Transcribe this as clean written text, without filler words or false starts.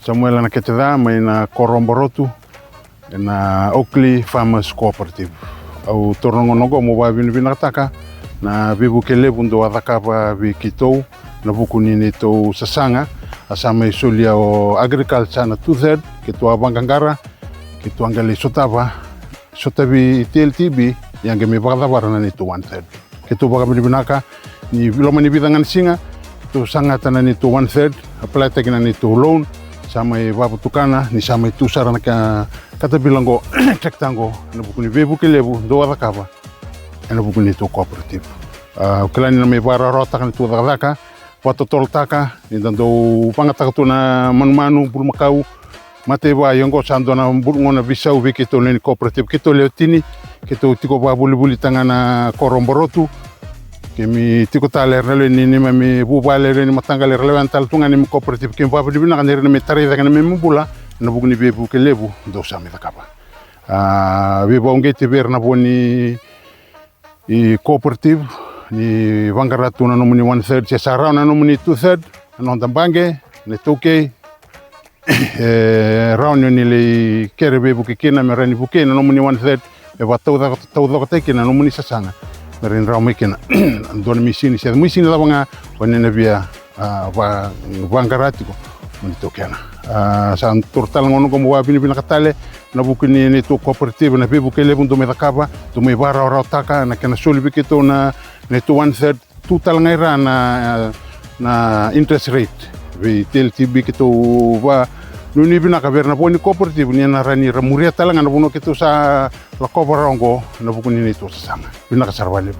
Samuel na keteda mai na Koromborotu na Oakley Farmers Cooperative. Au torongonogo mo ba vina taka na vivu kele bundo adakapa vi kitou na buku ni to sasanga asama isulia o agriculture na 2/3 kitu abangangara kitu angali sotavi TLTB yang me bagada na ni to 1/3 kitu baga binaka ni viloma ni bidangan singa to sanga tana ni to 1/3 apply tekina ni to loan sama vaputukana ni sama itu sarana kata bilango tektango na buku ni vivu kele bundo adakapa na buku ni to cooperative. Kelani na may bara rota kan tu daka patotol taka indando pangataka tu na manmanu bulmakau mate ba yongo sando na ngona bisau vikito ni cooperative kito leotini kito tiko ba buli tangana Koromborotu kemi tiko taler na ni mami bubale ni matangale relevantal tunga ni cooperative kim ba bibina kan ni metari daga ni mbula na bugni bebu kelebu do sami dakapa be bongeti berna boni i cooperative ni vangaratu na nomuni 1/3 se sarau na nomuni 2/3 na ndambange ne toke raunio ni le kerebe buki kina merani buki na nomuni 1/3 e watau da teke na nomuni sasanga merin raumi kina don misini se misini da banga wanene via vangaratiko ni toke na san tortal ngono como wa bini katale na buku ni to cooperative na bebu kele bundo me dakaba to me bara ora taka na kana soli bikito na to 1/3 total ngaira na interest rate vi TLTB kito va nuni bina kaverna poni cooperative ni na rani ramuria talanga na buno kito sa la coverongo na buku ni to sama bina kasarwale